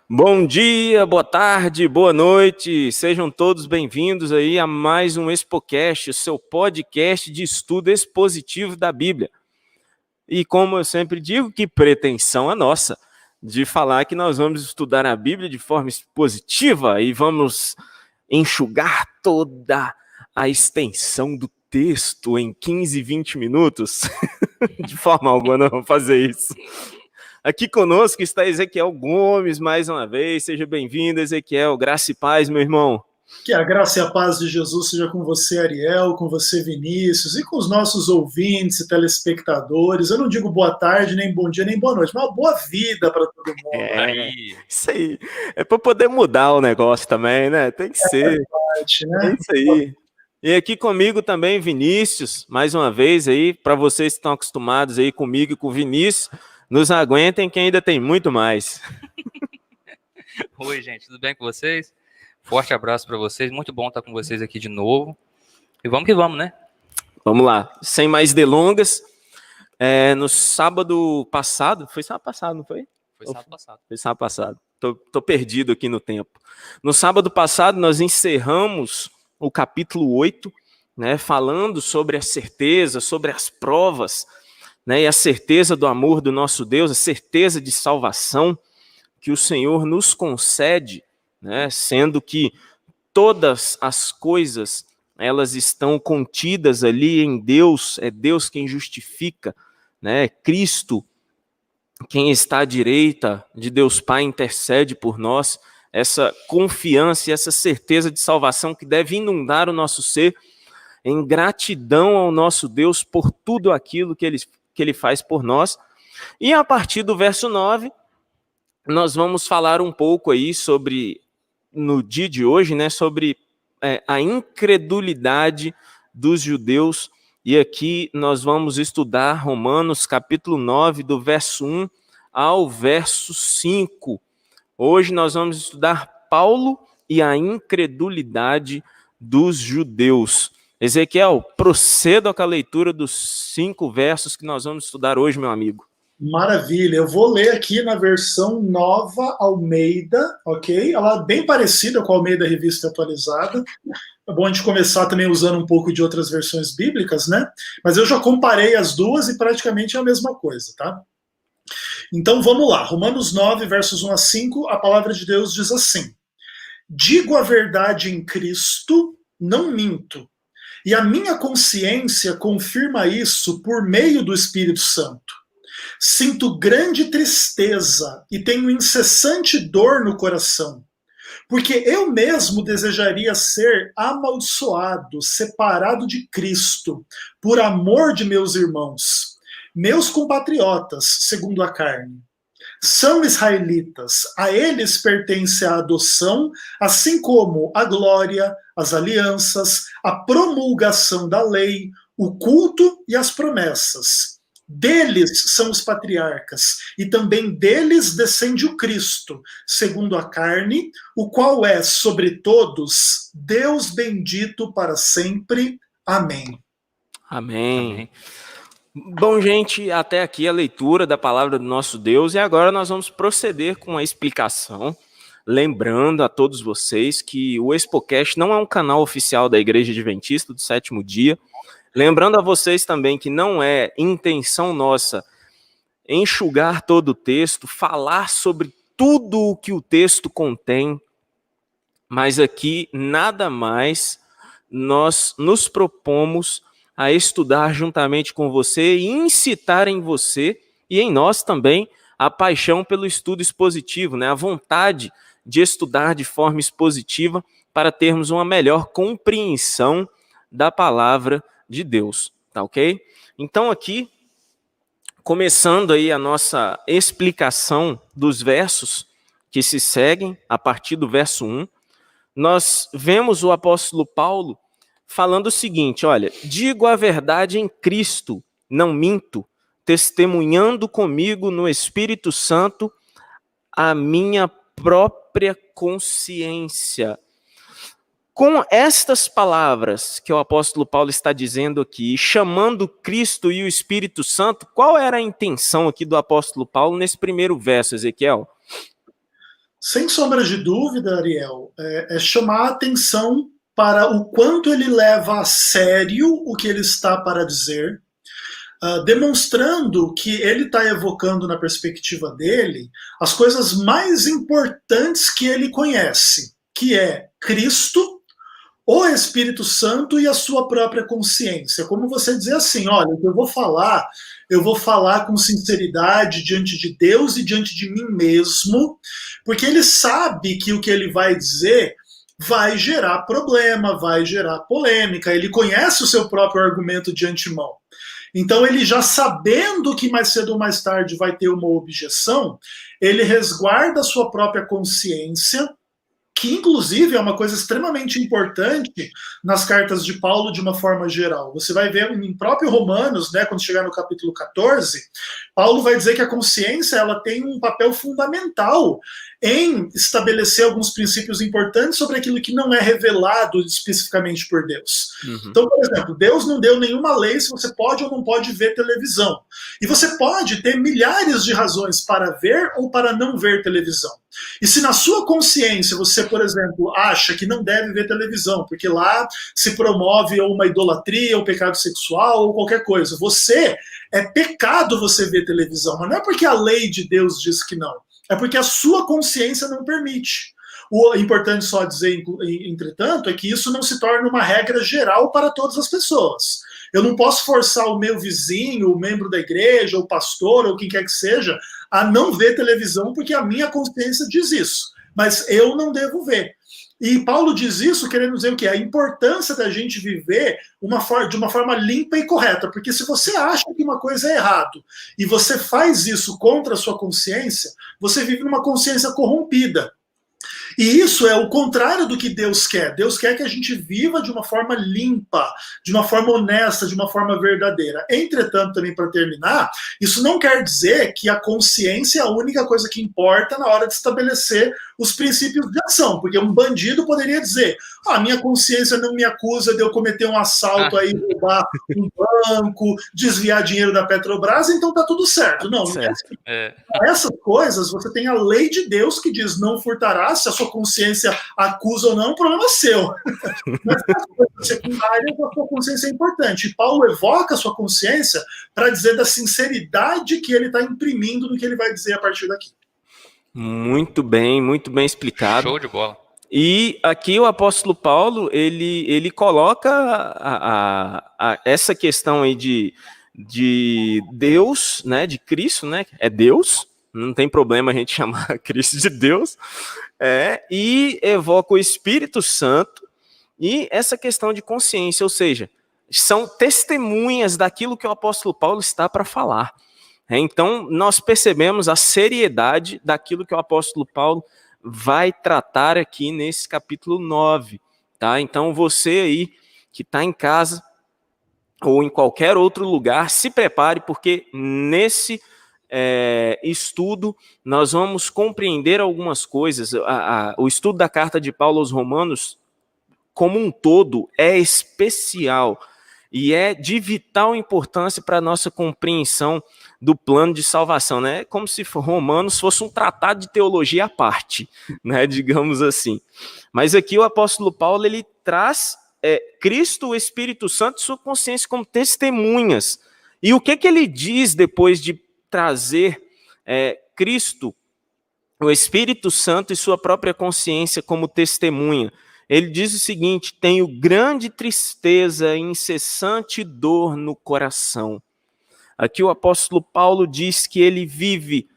Bom dia, boa tarde, boa noite, sejam todos bem-vindos aí a mais um ExpoCast, o seu podcast de estudo expositivo da Bíblia. E como eu sempre digo, que pretensão a nossa de falar que nós vamos estudar a Bíblia de forma expositiva e vamos enxugar toda a extensão do texto em 15, 20 minutos. De forma alguma não vamos fazer isso. Aqui conosco está Ezequiel Gomes, mais uma vez. Seja bem-vindo, Ezequiel. Graça e paz, meu irmão. Que a graça e a paz de Jesus seja com você, Ariel, com você, Vinícius, e com os nossos ouvintes e telespectadores. Eu não digo boa tarde, nem bom dia, nem boa noite, mas uma boa vida para todo mundo. Isso aí. É para poder mudar o negócio também, né? Tem que ser. Né? É isso aí. E aqui comigo também, Vinícius, mais uma vez aí, para vocês que estão acostumados aí comigo e com o Vinícius, nos aguentem que ainda tem muito mais. Oi, gente, tudo bem com vocês? Forte abraço para vocês, muito bom estar com vocês aqui de novo. E vamos que vamos, né? Vamos lá, sem mais delongas. No sábado passado, foi sábado passado, não foi? Foi sábado passado. Foi sábado passado. Tô perdido aqui no tempo. No sábado passado, nós encerramos o capítulo 8, né, falando sobre a certeza, sobre as provas, né, e a certeza do amor do nosso Deus, a certeza de salvação que o Senhor nos concede, né, sendo que todas as coisas elas estão contidas ali em Deus, é Deus quem justifica, né, Cristo, quem está à direita de Deus Pai, intercede por nós, essa confiança e essa certeza de salvação que deve inundar o nosso ser em gratidão ao nosso Deus por tudo aquilo que Ele faz por nós. E a partir do verso 9, nós vamos falar um pouco aí sobre, no dia de hoje, né, sobre a incredulidade dos judeus. E aqui nós vamos estudar Romanos capítulo 9, do verso 1 ao verso 5. Hoje nós vamos estudar Paulo e a incredulidade dos judeus. Ezequiel, proceda com a leitura dos 5 versos que nós vamos estudar hoje, meu amigo. Maravilha, eu vou ler aqui na versão nova Almeida, ok? Ela é bem parecida com a Almeida Revista Atualizada. É bom a gente começar também usando um pouco de outras versões bíblicas, né? Mas eu já comparei as duas e praticamente é a mesma coisa, tá? Então vamos lá, Romanos 9, versos 1 a 5, a palavra de Deus diz assim: digo a verdade em Cristo, não minto, e a minha consciência confirma isso por meio do Espírito Santo. Sinto grande tristeza e tenho incessante dor no coração, porque eu mesmo desejaria ser amaldiçoado, separado de Cristo, por amor de meus irmãos, meus compatriotas, segundo a carne. São israelitas, a eles pertence a adoção, assim como a glória, as alianças, a promulgação da lei, o culto e as promessas. Deles são os patriarcas, e também deles descende o Cristo, segundo a carne, o qual é, sobre todos, Deus bendito para sempre. Amém. Amém. Amém. Bom, gente, até aqui a leitura da palavra do nosso Deus, e agora nós vamos proceder com a explicação, lembrando a todos vocês que o ExpoCast não é um canal oficial da Igreja Adventista do Sétimo Dia, lembrando a vocês também que não é intenção nossa enxugar todo o texto, falar sobre tudo o que o texto contém, mas aqui nada mais nós nos propomos a estudar juntamente com você e incitar em você e em nós também a paixão pelo estudo expositivo, né? A vontade de estudar de forma expositiva para termos uma melhor compreensão da palavra de Deus, tá ok? Então aqui, começando aí a nossa explicação dos versos que se seguem a partir do verso 1, nós vemos o apóstolo Paulo falando o seguinte, olha, digo a verdade em Cristo, não minto, testemunhando comigo no Espírito Santo a minha própria consciência. Com estas palavras que o apóstolo Paulo está dizendo aqui, chamando Cristo e o Espírito Santo, qual era a intenção aqui do apóstolo Paulo nesse primeiro verso, Ezequiel? Sem sombra de dúvida, Ariel, é chamar a atenção para o quanto ele leva a sério o que ele está para dizer, demonstrando que ele está evocando na perspectiva dele as coisas mais importantes que ele conhece, que é Cristo, o Espírito Santo e a sua própria consciência. Como você dizer assim, olha, eu vou falar com sinceridade diante de Deus e diante de mim mesmo, porque ele sabe que o que ele vai dizer vai gerar problema, vai gerar polêmica, ele conhece o seu próprio argumento de antemão. Então, ele já sabendo que mais cedo ou mais tarde vai ter uma objeção, ele resguarda a sua própria consciência, que inclusive é uma coisa extremamente importante nas cartas de Paulo de uma forma geral. Você vai ver em próprio Romanos, né, quando chegar no capítulo 14, Paulo vai dizer que a consciência ela tem um papel fundamental em estabelecer alguns princípios importantes sobre aquilo que não é revelado especificamente por Deus. Uhum. Então, por exemplo, Deus não deu nenhuma lei se você pode ou não pode ver televisão. E você pode ter milhares de razões para ver ou para não ver televisão. E se na sua consciência você, por exemplo, acha que não deve ver televisão, porque lá se promove ou uma idolatria, ou pecado sexual, ou qualquer coisa, é pecado você ver televisão, mas não é porque a lei de Deus diz que não, é porque a sua consciência não permite. O importante só dizer, entretanto, é que isso não se torna uma regra geral para todas as pessoas. Eu não posso forçar o meu vizinho, o membro da igreja, o pastor, ou quem quer que seja, a não ver televisão, porque a minha consciência diz isso. Mas eu não devo ver. E Paulo diz isso querendo dizer o quê? A importância da gente viver de uma forma limpa e correta. Porque se você acha que uma coisa é errado e você faz isso contra a sua consciência, você vive numa consciência corrompida. E isso é o contrário do que Deus quer. Deus quer que a gente viva de uma forma limpa, de uma forma honesta, de uma forma verdadeira. Entretanto, também para terminar, isso não quer dizer que a consciência é a única coisa que importa na hora de estabelecer os princípios de ação. Porque um bandido poderia dizer, minha consciência não me acusa de eu cometer um assalto aí, roubar um banco, desviar dinheiro da Petrobras, então tá tudo certo. Não, não é assim. Essas coisas, você tem a lei de Deus que diz não furtarás, se a sua consciência acusa ou não, o problema é seu. Mas as coisas secundárias, a sua consciência é importante. E Paulo evoca a sua consciência para dizer da sinceridade que ele está imprimindo no que ele vai dizer a partir daqui. Muito bem explicado. Show de bola. E aqui o apóstolo Paulo, ele coloca essa questão aí de Deus, né, de Cristo, né, é Deus, não tem problema a gente chamar Cristo de Deus, e evoca o Espírito Santo e essa questão de consciência, ou seja, são testemunhas daquilo que o apóstolo Paulo está para falar. Então, nós percebemos a seriedade daquilo que o apóstolo Paulo vai tratar aqui nesse capítulo 9, tá? Então, você aí que está em casa ou em qualquer outro lugar, se prepare, porque nesse estudo nós vamos compreender algumas coisas. O estudo da carta de Paulo aos Romanos, como um todo, é especial e é de vital importância para a nossa compreensão do plano de salvação, né? Como se Romanos fosse um tratado de teologia à parte, né? Digamos assim. Mas aqui o apóstolo Paulo, ele traz Cristo, o Espírito Santo e sua consciência como testemunhas. E o que ele diz depois de trazer Cristo, o Espírito Santo e sua própria consciência como testemunha? Ele diz o seguinte: tenho grande tristeza e incessante dor no coração. Aqui o apóstolo Paulo diz que ele vive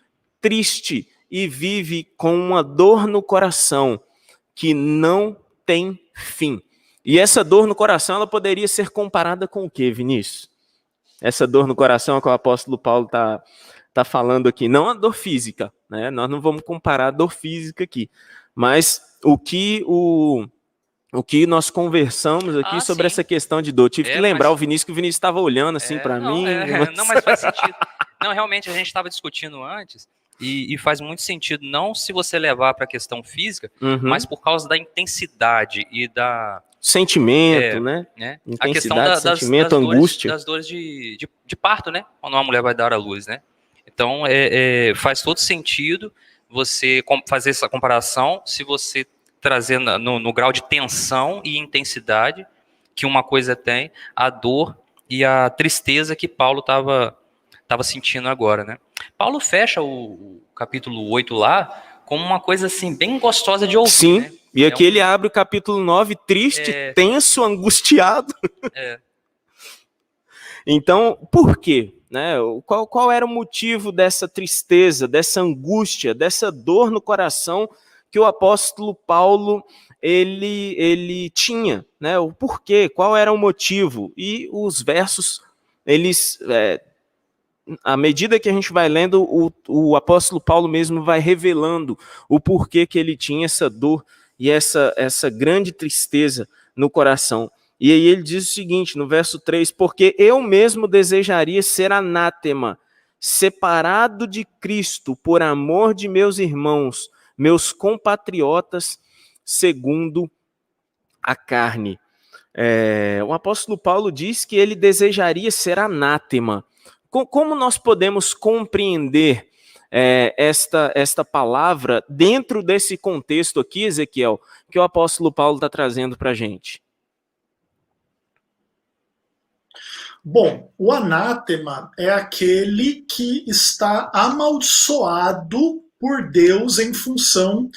triste e vive com uma dor no coração que não tem fim. E essa dor no coração, ela poderia ser comparada com o quê, Vinícius? Essa dor no coração que o apóstolo Paulo está falando aqui, não a dor física, né? Nós não vamos comparar a dor física aqui, mas o que nós conversamos aqui sobre essa questão de dor. Tive que lembrar o Vinícius, que o Vinícius estava olhando assim para mim. Não, mas faz sentido. Não, realmente, a gente estava discutindo antes, e faz muito sentido, não se você levar para a questão física, mas por causa da intensidade e da... Sentimento, né? A questão sentimento, angústia. Das dores de parto, né? Quando uma mulher vai dar à luz, né? Então, faz todo sentido você fazer essa comparação se você trazer no grau de tensão e intensidade que uma coisa tem, a dor e a tristeza que Paulo estava sentindo agora, né? Paulo fecha o capítulo 8 lá como uma coisa assim bem gostosa de ouvir. Sim, né? E aqui ele abre o capítulo 9 triste, tenso, angustiado. Então, por quê? Né? Qual era o motivo dessa tristeza, dessa angústia, dessa dor no coração que o apóstolo Paulo ele tinha? Né? O porquê? Qual era o motivo? E os versos, eles... à medida que a gente vai lendo, o apóstolo Paulo mesmo vai revelando o porquê que ele tinha essa dor e essa grande tristeza no coração. E aí ele diz o seguinte, no verso 3, porque eu mesmo desejaria ser anátema, separado de Cristo, por amor de meus irmãos, meus compatriotas, segundo a carne. O apóstolo Paulo diz que ele desejaria ser anátema. Como nós podemos compreender esta palavra dentro desse contexto aqui, Ezequiel, que o apóstolo Paulo está trazendo para a gente? Bom, o anátema é aquele que está amaldiçoado por Deus em função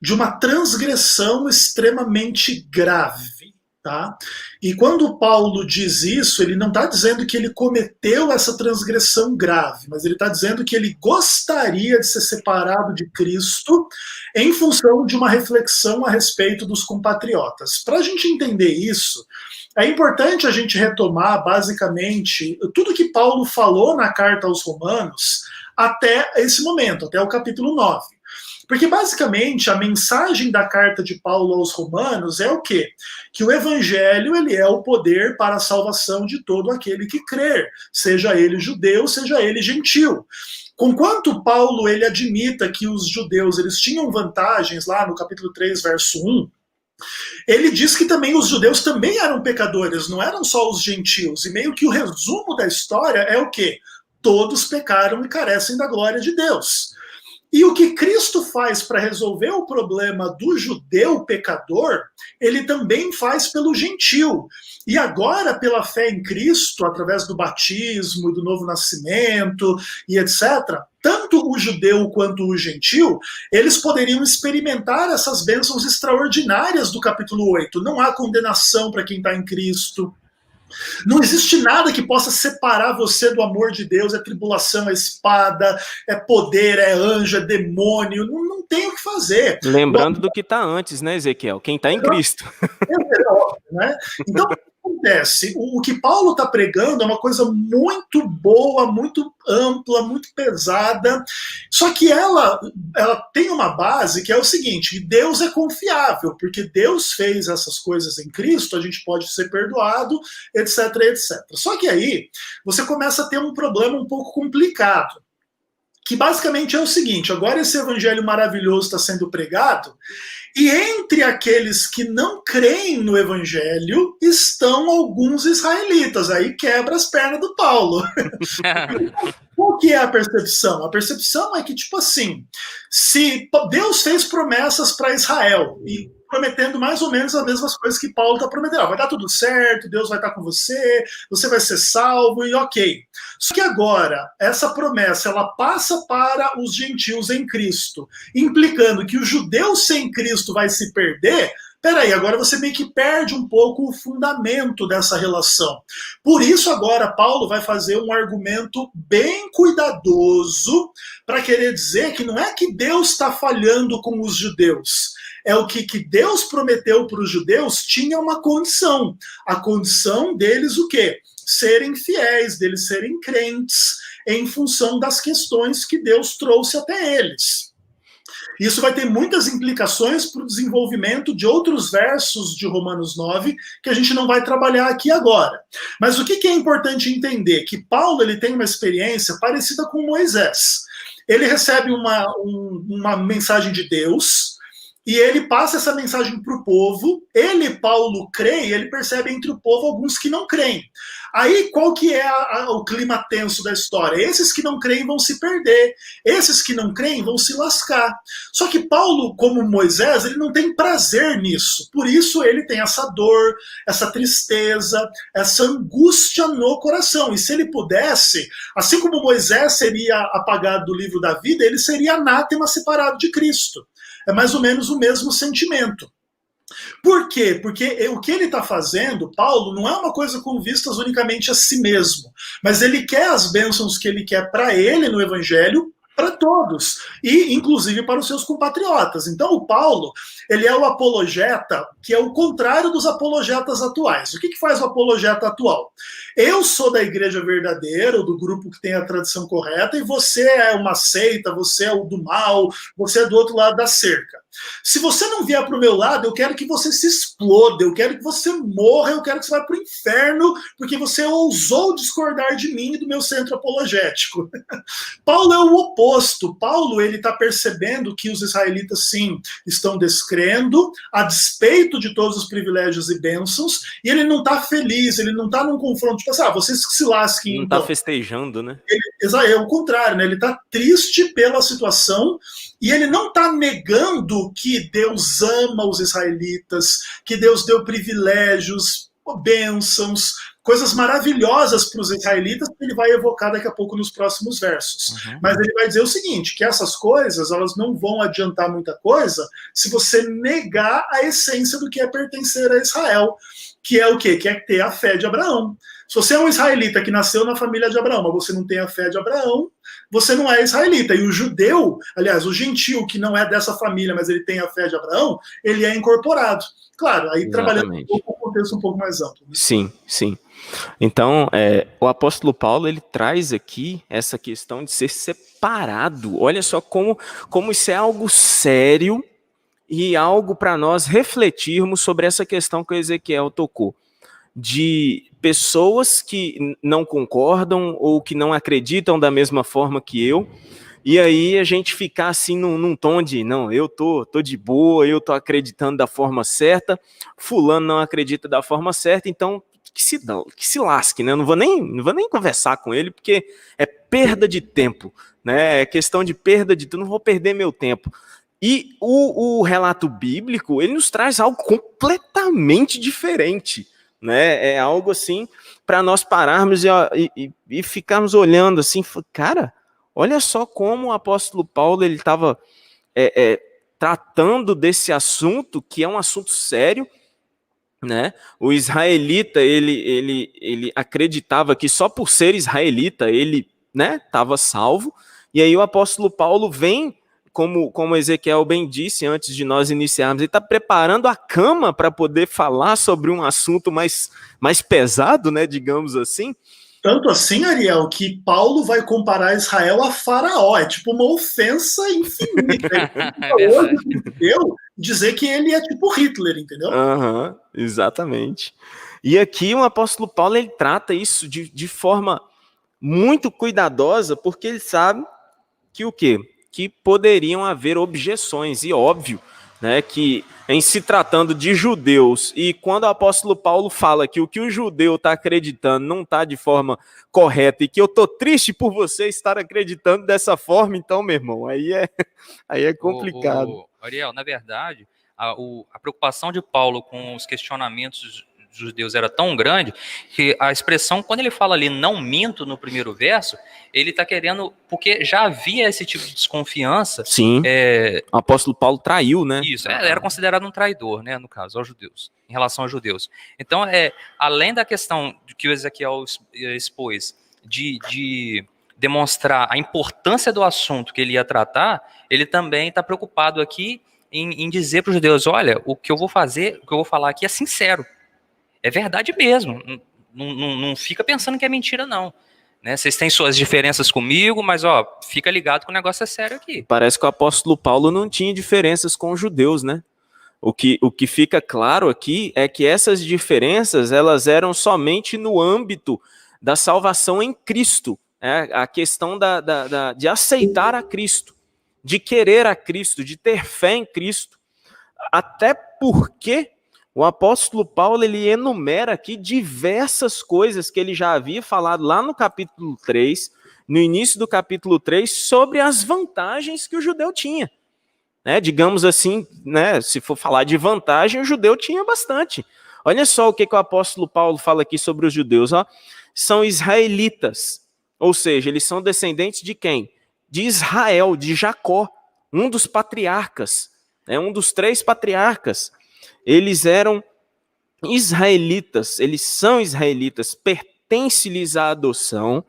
de uma transgressão extremamente grave. Tá? E quando Paulo diz isso, ele não está dizendo que ele cometeu essa transgressão grave, mas ele está dizendo que ele gostaria de ser separado de Cristo em função de uma reflexão a respeito dos compatriotas. Para a gente entender isso, é importante a gente retomar, basicamente, tudo que Paulo falou na carta aos Romanos até esse momento, até o capítulo 9. Porque, basicamente, a mensagem da carta de Paulo aos Romanos é o quê? Que o evangelho ele é o poder para a salvação de todo aquele que crer, seja ele judeu, seja ele gentil. Conquanto Paulo ele admita que os judeus eles tinham vantagens, lá no capítulo 3, verso 1, ele diz que também os judeus também eram pecadores, não eram só os gentios. E meio que o resumo da história é o quê? Todos pecaram e carecem da glória de Deus. E o que Cristo faz para resolver o problema do judeu pecador, ele também faz pelo gentil. E agora, pela fé em Cristo, através do batismo, do novo nascimento e etc., tanto o judeu quanto o gentil, eles poderiam experimentar essas bênçãos extraordinárias do capítulo 8. Não há condenação para quem está em Cristo. Não existe nada que possa separar você do amor de Deus. É tribulação, é espada, é poder, é anjo, é demônio. Não tem o que fazer. Lembrando do que está antes, né, Ezequiel? Quem está em Cristo. É óbvio, né? Então, o que acontece? O que Paulo está pregando é uma coisa muito boa, muito ampla, muito pesada. Só que ela tem uma base que é o seguinte: Deus é confiável, porque Deus fez essas coisas em Cristo, a gente pode ser perdoado, etc, etc. Só que aí você começa a ter um problema um pouco complicado, que basicamente é o seguinte: agora esse evangelho maravilhoso está sendo pregado, e entre aqueles que não creem no evangelho estão alguns israelitas. Aí quebra as pernas do Paulo. Qual que é a percepção? A percepção é que, tipo assim, se Deus fez promessas para Israel, e prometendo mais ou menos as mesmas coisas que Paulo está prometendo. Vai dar tudo certo, Deus vai estar com você, você vai ser salvo e ok. Só que agora, essa promessa, ela passa para os gentios em Cristo, implicando que o judeu sem Cristo vai se perder. Peraí, agora você meio que perde um pouco o fundamento dessa relação. Por isso agora Paulo vai fazer um argumento bem cuidadoso para querer dizer que não é que Deus está falhando com os judeus. É o que Deus prometeu para os judeus tinha uma condição. A condição deles o quê? Serem fiéis, deles serem crentes, em função das questões que Deus trouxe até eles. Isso vai ter muitas implicações para o desenvolvimento de outros versos de Romanos 9, que a gente não vai trabalhar aqui agora. Mas o que é importante entender? Que Paulo ele tem uma experiência parecida com Moisés. Ele recebe uma mensagem de Deus, e ele passa essa mensagem para o povo. Ele, Paulo, crê, e ele percebe entre o povo alguns que não creem. Aí, qual que é o clima tenso da história? Esses que não creem vão se perder, esses que não creem vão se lascar. Só que Paulo, como Moisés, ele não tem prazer nisso. Por isso ele tem essa dor, essa tristeza, essa angústia no coração. E se ele pudesse, assim como Moisés seria apagado do livro da vida, ele seria anátema, separado de Cristo. É mais ou menos o mesmo sentimento. Por quê? Porque o que ele está fazendo, Paulo, não é uma coisa com vistas unicamente a si mesmo, mas ele quer as bênçãos que ele quer para ele no evangelho, para todos, e inclusive para os seus compatriotas. Então o Paulo, ele é o apologeta, que é o contrário dos apologetas atuais. O que faz o apologeta atual? Eu sou da igreja verdadeira, ou do grupo que tem a tradição correta, e você é uma seita, você é o do mal, você é do outro lado da cerca. Se você não vier para o meu lado, eu quero que você se exploda, eu quero que você morra, eu quero que você vá para o inferno, porque você ousou discordar de mim e do meu centro apologético. Paulo é o oposto. Paulo, ele está percebendo que os israelitas, sim, estão descrendo, a despeito de todos os privilégios e bênçãos, e ele não está feliz, ele não está num confronto, tipo assim, vocês que se lasquem. Não está festejando, né? É o contrário, né? Ele está triste pela situação, e ele não está negando que Deus ama os israelitas, que Deus deu privilégios, bênçãos, coisas maravilhosas para os israelitas, que ele vai evocar daqui a pouco nos próximos versos. Mas ele vai dizer o seguinte, que essas coisas, elas não vão adiantar muita coisa se você negar a essência do que é pertencer a Israel, que é o quê? Que é ter a fé de Abraão. Se você é um israelita que nasceu na família de Abraão, mas você não tem a fé de Abraão, você não é israelita. E o judeu, aliás, o gentil que não é dessa família, mas ele tem a fé de Abraão, ele é incorporado. Claro, aí trabalhando com um contexto um pouco mais amplo. Né? Sim, sim. Então, o apóstolo Paulo, ele traz aqui essa questão de ser separado. Olha só como isso é algo sério e algo para nós refletirmos sobre essa questão que o Ezequiel tocou. De pessoas que não concordam ou que não acreditam da mesma forma que eu, e aí a gente ficar assim num tom de, não, eu tô de boa, eu tô acreditando da forma certa, fulano não acredita da forma certa, então que se lasque, né? Eu não vou nem conversar com ele, porque é perda de tempo, né? É questão de perda de tempo, não vou perder meu tempo. E o relato bíblico, ele nos traz algo completamente diferente, né? É algo assim para nós pararmos e ficarmos olhando assim, cara, olha só como o apóstolo Paulo ele estava tratando desse assunto, que é um assunto sério, né? O israelita ele acreditava que só por ser israelita ele, né, estava salvo, e aí o apóstolo Paulo vem, como Ezequiel bem disse antes de nós iniciarmos, ele está preparando a cama para poder falar sobre um assunto mais pesado, né, digamos assim. Tanto assim, Ariel, que Paulo vai comparar Israel a Faraó. É tipo uma ofensa infinita. Hoje, dizer que ele é tipo Hitler, entendeu? Exatamente. E aqui o apóstolo Paulo ele trata isso de forma muito cuidadosa, porque ele sabe que o quê? Que poderiam haver objeções, e óbvio, né, que em se tratando de judeus, e quando o apóstolo Paulo fala que o que o judeu está acreditando não está de forma correta, e que eu estou triste por você estar acreditando dessa forma, então, meu irmão, aí é complicado. Ariel, na verdade, a preocupação de Paulo com os questionamentos dos judeus era tão grande que a expressão, quando ele fala ali não minto no primeiro verso, ele está querendo, porque já havia esse tipo de desconfiança. Sim, o apóstolo Paulo traiu, né? Isso, era considerado um traidor, né, no caso, aos judeus, em relação aos judeus. Então, além da questão que o Ezequiel expôs, de demonstrar a importância do assunto que ele ia tratar, ele também está preocupado aqui em dizer para os judeus, olha, o que eu vou falar aqui é sincero. É verdade mesmo, não fica pensando que é mentira, não. Né? Vocês têm suas diferenças comigo, mas fica ligado que o negócio é sério aqui. Parece que o apóstolo Paulo não tinha diferenças com os judeus, né? O que fica claro aqui é que essas diferenças elas eram somente no âmbito da salvação em Cristo. A questão de aceitar a Cristo, de querer a Cristo, de ter fé em Cristo. Até porque o apóstolo Paulo, ele enumera aqui diversas coisas que ele já havia falado lá no capítulo 3, no início do capítulo 3, sobre as vantagens que o judeu tinha. Né? Digamos assim, né, se for falar de vantagem, o judeu tinha bastante. Olha só o que o apóstolo Paulo fala aqui sobre os judeus. Ó. São israelitas, ou seja, eles são descendentes de quem? De Israel, de Jacó, um dos patriarcas, um dos 3 patriarcas. Eles eram israelitas, eles são israelitas, pertence-lhes a adoção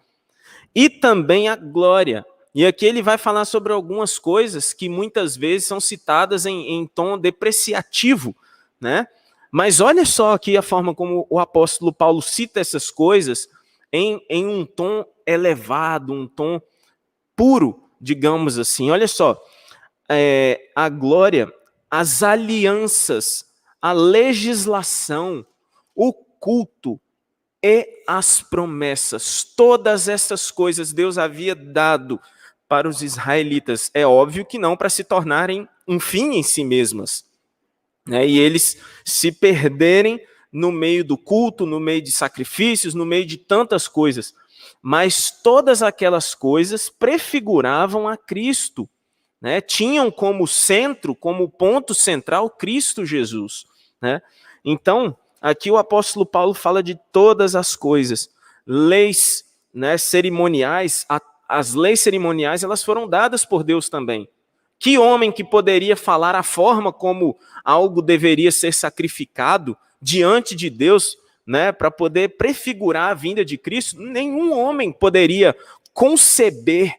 e também a glória. E aqui ele vai falar sobre algumas coisas que muitas vezes são citadas em tom depreciativo, né? Mas olha só aqui a forma como o apóstolo Paulo cita essas coisas em um tom elevado, um tom puro, digamos assim. Olha só, a glória, as alianças, a legislação, o culto e as promessas. Todas essas coisas Deus havia dado para os israelitas. É óbvio que não para se tornarem um fim em si mesmas. E eles se perderem no meio do culto, no meio de sacrifícios, no meio de tantas coisas. Mas todas aquelas coisas prefiguravam a Cristo. Né? Tinham como centro, como ponto central, Cristo Jesus. Né? Então, aqui o apóstolo Paulo fala de todas as coisas. Leis, né, cerimoniais, as leis cerimoniais, elas foram dadas por Deus também. Que homem que poderia falar a forma como algo deveria ser sacrificado diante de Deus, né, para poder prefigurar a vinda de Cristo? Nenhum homem poderia conceber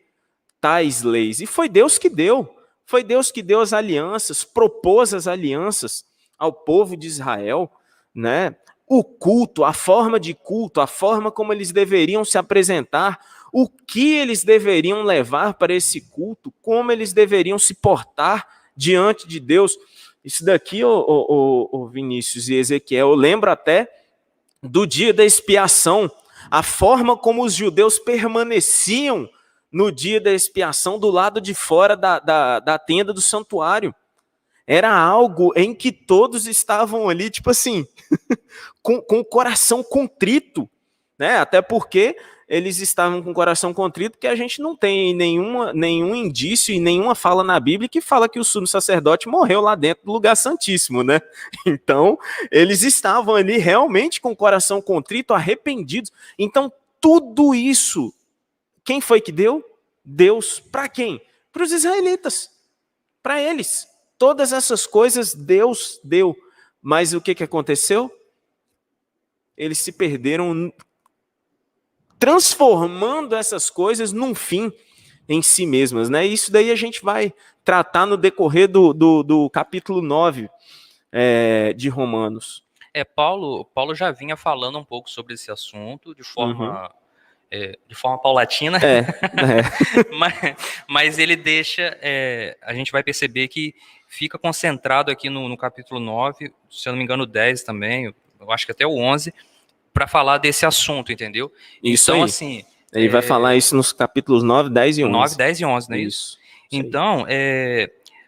tais leis. E foi Deus que deu. Foi Deus que deu as alianças, propôs as alianças ao povo de Israel, né? O culto, a forma de culto, a forma como eles deveriam se apresentar, o que eles deveriam levar para esse culto, como eles deveriam se portar diante de Deus. Isso daqui, o Vinícius e Ezequiel, eu lembro até do dia da expiação, a forma como os judeus permaneciam no dia da expiação do lado de fora da tenda do santuário. Era algo em que todos estavam ali, tipo assim, com o coração contrito, né? Até porque eles estavam com o coração contrito, porque a gente não tem nenhum indício e nenhuma fala na Bíblia que fala que o sumo sacerdote morreu lá dentro do lugar santíssimo, né? Então, eles estavam ali realmente com o coração contrito, arrependidos. Então, tudo isso, quem foi que deu? Deus. Para quem? Para os israelitas. Para eles. Todas essas coisas Deus deu. Mas o que aconteceu? Eles se perderam transformando essas coisas num fim em si mesmas, né? Isso daí a gente vai tratar no decorrer do capítulo 9 de Romanos. Paulo já vinha falando um pouco sobre esse assunto de forma paulatina, mas ele deixa, a gente vai perceber que fica concentrado aqui no capítulo 9, se eu não me engano 10 também, eu acho que até o 11, para falar desse assunto, entendeu? Isso então, aí. assim... Ele vai falar isso nos capítulos 9, 10 e 11. 9, 10 e 11, não é isso? Então,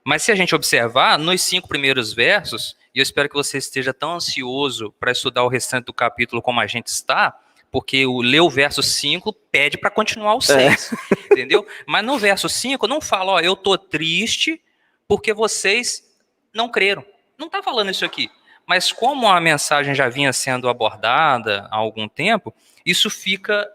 mas se a gente observar, nos 5 primeiros versos, e eu espero que você esteja tão ansioso para estudar o restante do capítulo como a gente está, porque ler o verso 5 pede para continuar o 6, entendeu? Mas no verso 5 não fala, eu tô triste porque vocês não creram. Não está falando isso aqui. Mas como a mensagem já vinha sendo abordada há algum tempo, isso fica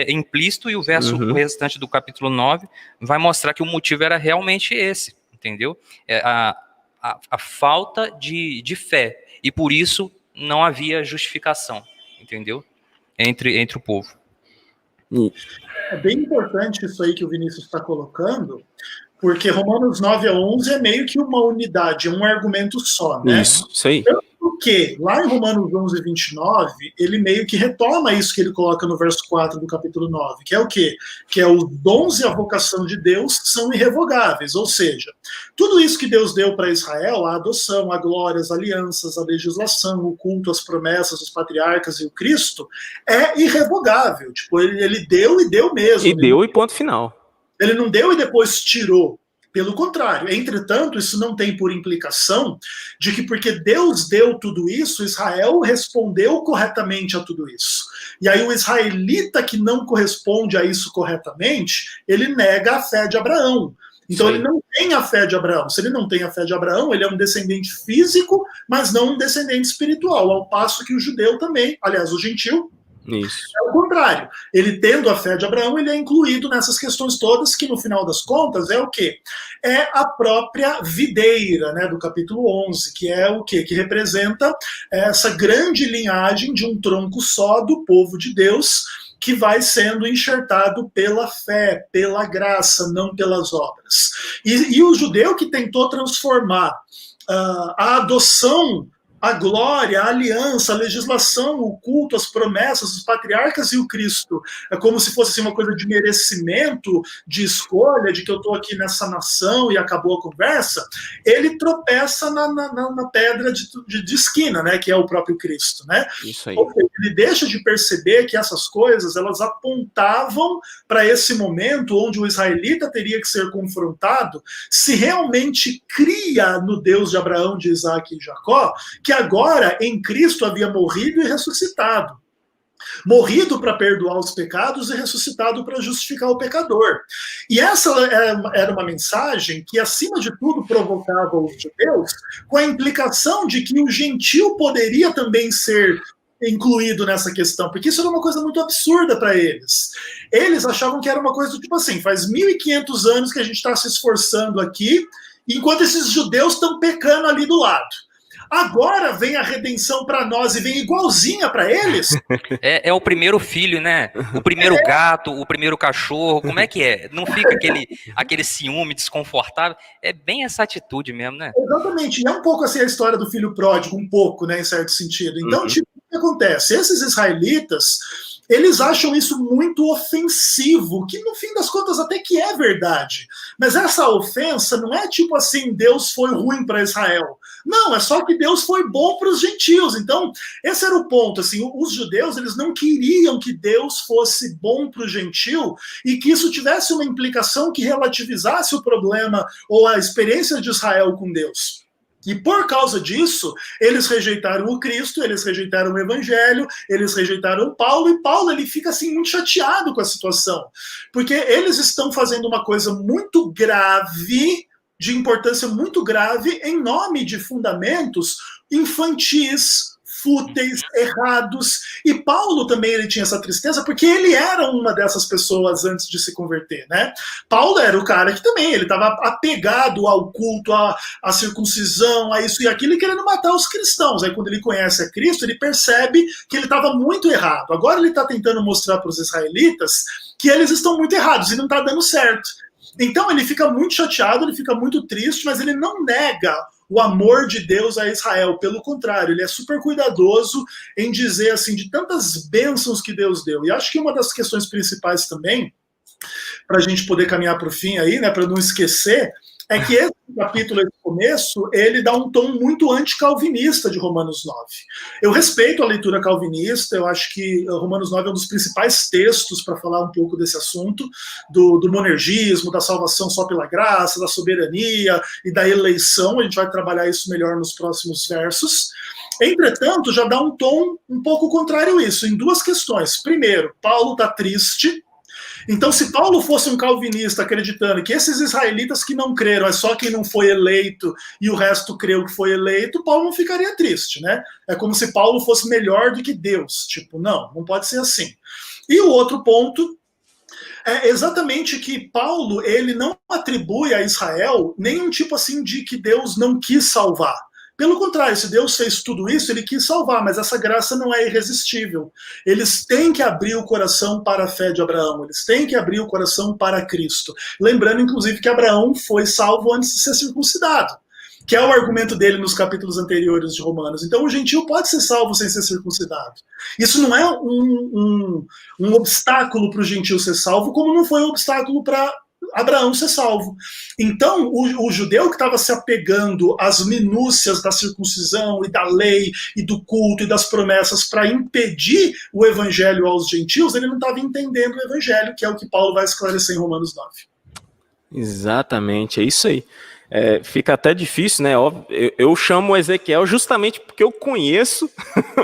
implícito, e o verso o restante do capítulo 9 vai mostrar que o motivo era realmente esse, entendeu? A falta de fé, e por isso não havia justificação, entendeu? Entre o povo. É bem importante isso aí que o Vinícius está colocando, porque Romanos 9 a 11 é meio que uma unidade, um argumento só, né? Isso aí. Tanto que, lá em Romanos 11, 29, ele meio que retoma isso que ele coloca no verso 4 do capítulo 9, que é o quê? Que é os dons e a vocação de Deus são irrevogáveis, ou seja, tudo isso que Deus deu para Israel, a adoção, a glória, as alianças, a legislação, o culto, as promessas, os patriarcas e o Cristo, é irrevogável. Tipo, ele deu e deu mesmo. E deu e ponto final. Ele não deu e depois tirou. Pelo contrário, entretanto, isso não tem por implicação de que porque Deus deu tudo isso, Israel respondeu corretamente a tudo isso. E aí o israelita que não corresponde a isso corretamente, ele nega a fé de Abraão. Então ele não tem a fé de Abraão. Se ele não tem a fé de Abraão, ele é um descendente físico, mas não um descendente espiritual, ao passo que o judeu também, aliás, o gentil, Isso. é o contrário. Ele tendo a fé de Abraão, ele é incluído nessas questões todas, que no final das contas é o quê? É a própria videira, né, do capítulo 11, que é o quê? Que representa essa grande linhagem de um tronco só do povo de Deus, que vai sendo enxertado pela fé, pela graça, não pelas obras. E o judeu que tentou transformar a adoção, a glória, a aliança, a legislação, o culto, as promessas, os patriarcas e o Cristo, é como se fosse assim, uma coisa de merecimento, de escolha, de que eu estou aqui nessa nação e acabou a conversa, ele tropeça na pedra de esquina, né, que é o próprio Cristo, né? Isso aí. Ou seja, ele deixa de perceber que essas coisas, elas apontavam para esse momento onde o israelita teria que ser confrontado se realmente cria no Deus de Abraão, de Isaac e Jacó, que agora em Cristo havia morrido e ressuscitado. Morrido para perdoar os pecados e ressuscitado para justificar o pecador. E essa era uma mensagem que, acima de tudo, provocava os judeus, com a implicação de que o gentil poderia também ser incluído nessa questão, porque isso era uma coisa muito absurda para eles. Eles achavam que era uma coisa do tipo assim, faz 1.500 anos que a gente está se esforçando aqui, enquanto esses judeus estão pecando ali do lado. Agora vem a redenção para nós e vem igualzinha para eles. É o primeiro filho, né? O primeiro gato, o primeiro cachorro, como é que é? Não fica aquele ciúme desconfortável? É bem essa atitude mesmo, né? Exatamente, e é um pouco assim a história do filho pródigo, um pouco, né, em certo sentido. Então, tipo, o que acontece? Esses israelitas, eles acham isso muito ofensivo, que no fim das contas até que é verdade. Mas essa ofensa não é tipo assim, Deus foi ruim para Israel. Não, é só que Deus foi bom para os gentios. Então, esse era o ponto. Assim, os judeus, eles não queriam que Deus fosse bom para o gentil e que isso tivesse uma implicação que relativizasse o problema ou a experiência de Israel com Deus. E por causa disso, eles rejeitaram o Cristo, eles rejeitaram o Evangelho, eles rejeitaram Paulo, e Paulo ele fica assim muito chateado com a situação, porque eles estão fazendo uma coisa muito grave, de importância muito grave, em nome de fundamentos infantis, fúteis, errados. E Paulo também ele tinha essa tristeza, porque ele era uma dessas pessoas antes de se converter, né? Paulo era o cara que também, ele estava apegado ao culto, à circuncisão, a isso e aquilo, e querendo matar os cristãos. Aí quando ele conhece a Cristo, ele percebe que ele estava muito errado. Agora ele está tentando mostrar para os israelitas que eles estão muito errados e não está dando certo. Então ele fica muito chateado, ele fica muito triste, mas ele não nega o amor de Deus a Israel. Pelo contrário, ele é super cuidadoso em dizer assim de tantas bênçãos que Deus deu. E acho que uma das questões principais também, para a gente poder caminhar para o fim aí, né, para não esquecer, é que esse capítulo, esse começo, ele dá um tom muito anticalvinista de Romanos 9. Eu respeito a leitura calvinista, eu acho que Romanos 9 é um dos principais textos para falar um pouco desse assunto, do monergismo, da salvação só pela graça, da soberania e da eleição. A gente vai trabalhar isso melhor nos próximos versos. Entretanto, já dá um tom um pouco contrário a isso, em duas questões. Primeiro, Paulo está triste. Então, se Paulo fosse um calvinista acreditando que esses israelitas que não creram é só quem não foi eleito e o resto creu que foi eleito, Paulo não ficaria triste, né? É como se Paulo fosse melhor do que Deus. Tipo, não pode ser assim. E o outro ponto é exatamente que Paulo, ele não atribui a Israel nenhum tipo assim de que Deus não quis salvar. Pelo contrário, se Deus fez tudo isso, ele quis salvar, mas essa graça não é irresistível. Eles têm que abrir o coração para a fé de Abraão, eles têm que abrir o coração para Cristo. Lembrando, inclusive, que Abraão foi salvo antes de ser circuncidado, que é o argumento dele nos capítulos anteriores de Romanos. Então, o gentil pode ser salvo sem ser circuncidado. Isso não é um obstáculo para o gentil ser salvo, como não foi um obstáculo para Abraão ser salvo. Então, o judeu que estava se apegando às minúcias da circuncisão e da lei e do culto e das promessas para impedir o evangelho aos gentios, ele não estava entendendo o evangelho, que é o que Paulo vai esclarecer em Romanos 9. Exatamente, é isso aí. Fica até difícil, né? Eu chamo o Ezequiel justamente porque eu conheço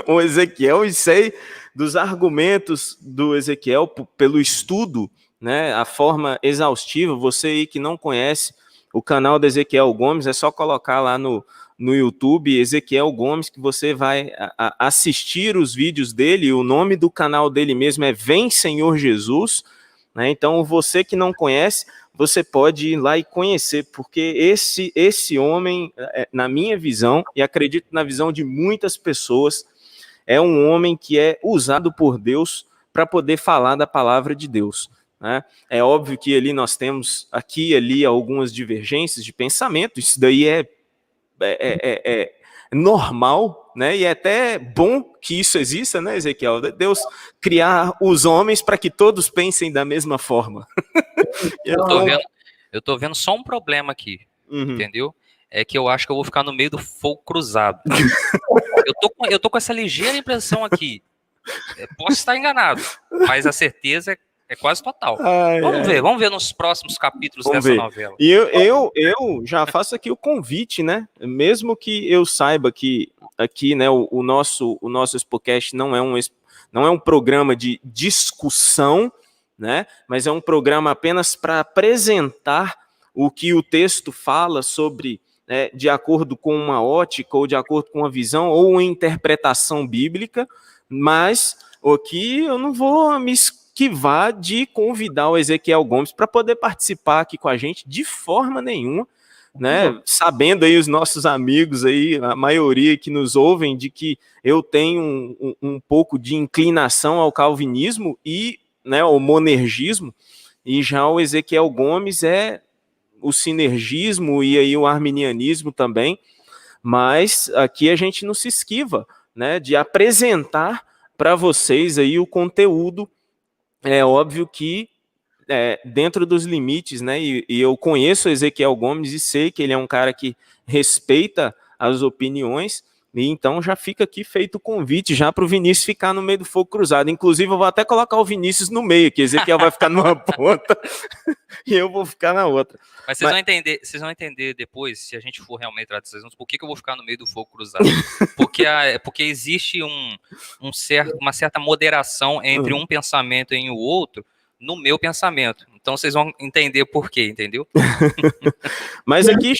o Ezequiel e sei dos argumentos do Ezequiel pelo estudo, né? A forma exaustiva. Você aí que não conhece o canal do Ezequiel Gomes, é só colocar lá no YouTube Ezequiel Gomes que você vai assistir os vídeos dele. O nome do canal dele mesmo é Vem Senhor Jesus, né? Então você que não conhece, você pode ir lá e conhecer, porque esse homem, na minha visão, e acredito na visão de muitas pessoas, é um homem que é usado por Deus para poder falar da palavra de Deus, né? É óbvio que ali nós temos aqui e ali algumas divergências de pensamento, isso daí é normal, né? E é até bom que isso exista, né, Ezequiel? Deus criar os homens para que todos pensem da mesma forma. Eu tô vendo só um problema aqui, entendeu? É que eu acho que eu vou ficar no meio do fogo cruzado. Eu tô com essa ligeira impressão aqui. Posso estar enganado, mas a certeza é quase total. Vamos ver nos próximos capítulos dessa novela. E eu já faço aqui o convite, né? Mesmo que eu saiba que aqui, né, o nosso Expocast não é um programa de discussão, né? Mas é um programa apenas para apresentar o que o texto fala sobre, de acordo com uma ótica ou de acordo com uma visão ou uma interpretação bíblica. Mas aqui eu não vou me esquivar de convidar o Ezequiel Gomes para poder participar aqui com a gente de forma nenhuma, né? Sabendo aí os nossos amigos aí, a maioria que nos ouvem, de que eu tenho um pouco de inclinação ao calvinismo e, né, ao monergismo, e já o Ezequiel Gomes é o sinergismo e aí o arminianismo também, mas aqui a gente não se esquiva, né, de apresentar para vocês aí o conteúdo. É óbvio que dentro dos limites, né, e eu conheço o Ezequiel Gomes e sei que ele é um cara que respeita as opiniões, e então já fica aqui feito o convite já para o Vinícius ficar no meio do fogo cruzado. Inclusive eu vou até colocar o Vinícius no meio, que Ezequiel vai ficar numa ponta e eu vou ficar na outra. Mas vocês vão entender depois, se a gente for realmente tratar desses assuntos, por que eu vou ficar no meio do fogo cruzado. Porque existe uma certa moderação entre um pensamento e o outro no meu pensamento. Então vocês vão entender por quê, entendeu? Mas aqui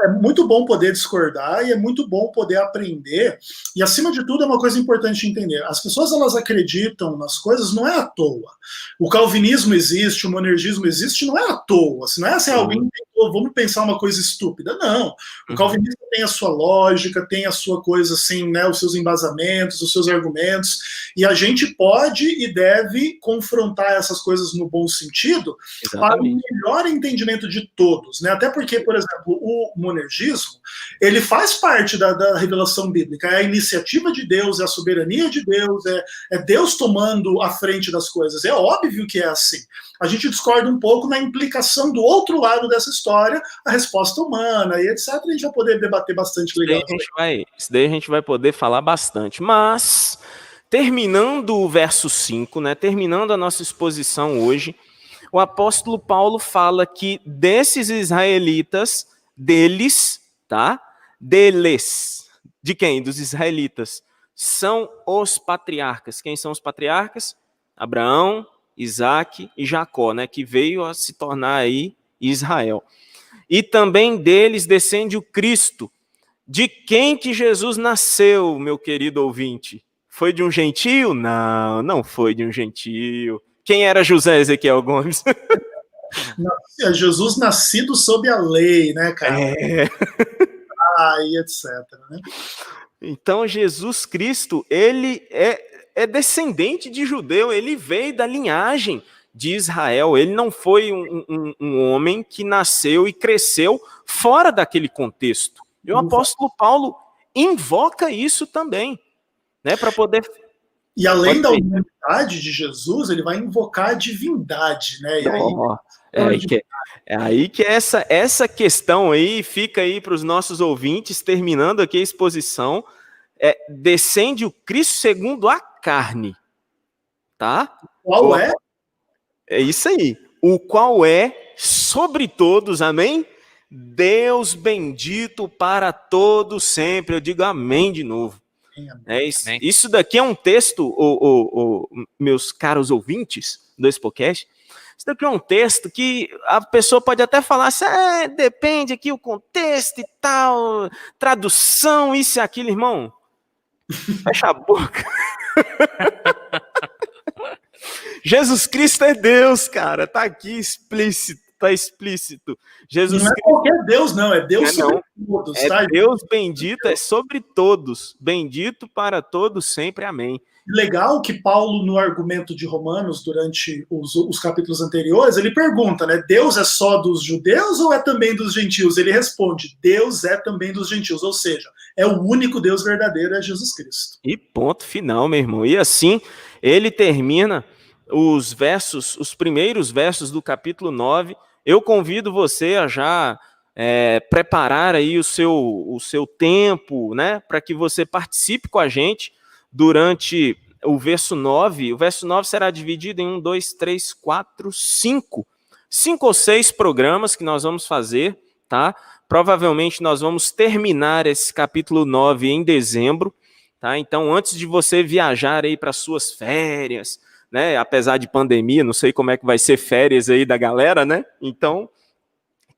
é muito bom poder discordar e é muito bom poder aprender. E acima de tudo é uma coisa importante entender. As pessoas, elas acreditam nas coisas não é à toa. O calvinismo existe, o monergismo existe, não é à toa. Se não é assim, alguém tentou, vamos pensar uma coisa estúpida. Não. O calvinismo tem a sua lógica, tem a sua coisa assim, né, os seus embasamentos, os seus argumentos, e a gente pode e deve confrontar essas coisas no bom sentido. Exatamente. Para o melhor entendimento de todos, né? Até porque, por exemplo, o monergismo, ele faz parte da revelação bíblica, é a iniciativa de Deus, é a soberania de Deus, é Deus tomando a frente das coisas. É óbvio que é assim. A gente discorda um pouco na implicação do outro lado dessa história, a resposta humana e etc. A gente vai poder debater bastante legal. Isso daí a gente vai poder falar bastante. Mas, terminando o verso 5, né? Terminando a nossa exposição hoje, o apóstolo Paulo fala que desses israelitas, deles, tá? Deles. De quem? Dos israelitas. São os patriarcas. Quem são os patriarcas? Abraão, Isaac e Jacó, né? Que veio a se tornar aí Israel. E também deles descende o Cristo. De quem que Jesus nasceu, meu querido ouvinte? Foi de um gentio? Não, não foi de um gentio. Quem era José Ezequiel Gomes? Jesus nascido sob a lei, né, cara? E etc. Né? Então, Jesus Cristo, ele é descendente de judeu, ele veio da linhagem de Israel. Ele não foi um homem que nasceu e cresceu fora daquele contexto. E o apóstolo Paulo invoca isso também, né, para poder... E além da humanidade de Jesus, ele vai invocar a divindade, né? E aí que essa questão aí fica aí para os nossos ouvintes, terminando aqui a exposição, descende o Cristo segundo a carne, tá? Qual é? É isso aí. o qual é sobre todos, amém? Deus bendito para todos sempre. Eu digo amém de novo. Isso daqui é um texto, meus caros ouvintes do Expocast, isso daqui é um texto que a pessoa pode até falar assim, depende aqui o contexto e tal, tradução, isso e aquilo, irmão. Fecha a boca. Jesus Cristo é Deus, cara, tá aqui explícito, tá explícito. Jesus não é Cristo... qualquer Deus, não, é Deus sobre todos. É Deus bendito, é sobre todos, bendito para todos sempre, amém. Legal que Paulo, no argumento de Romanos, durante os capítulos anteriores, ele pergunta, né, Deus é só dos judeus ou é também dos gentios? Ele responde, Deus é também dos gentios, ou seja, é o único Deus verdadeiro, é Jesus Cristo. E ponto final, meu irmão. E assim, ele termina os primeiros versos do capítulo 9. Eu convido você a já preparar aí o seu tempo, né, para que você participe com a gente durante o verso 9. O verso 9 será dividido em 5 ou 6 programas que nós vamos fazer, tá? Provavelmente nós vamos terminar esse capítulo 9 em dezembro, tá? Então, antes de você viajar aí para suas férias, né, apesar de pandemia, não sei como é que vai ser férias aí da galera, né? Então,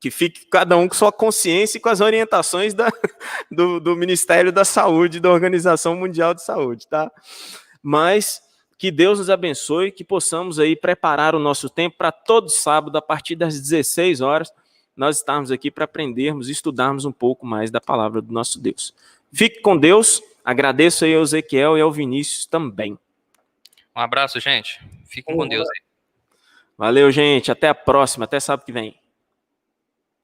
que fique cada um com sua consciência e com as orientações do Ministério da Saúde, da Organização Mundial de Saúde, tá? Mas que Deus nos abençoe, que possamos aí preparar o nosso tempo para todo sábado, a partir das 16 horas, nós estarmos aqui para aprendermos e estudarmos um pouco mais da palavra do nosso Deus. Fique com Deus, agradeço aí ao Ezequiel e ao Vinícius também. Um abraço, gente. Fiquem com Deus aí. Valeu, gente. Até a próxima, até sábado que vem.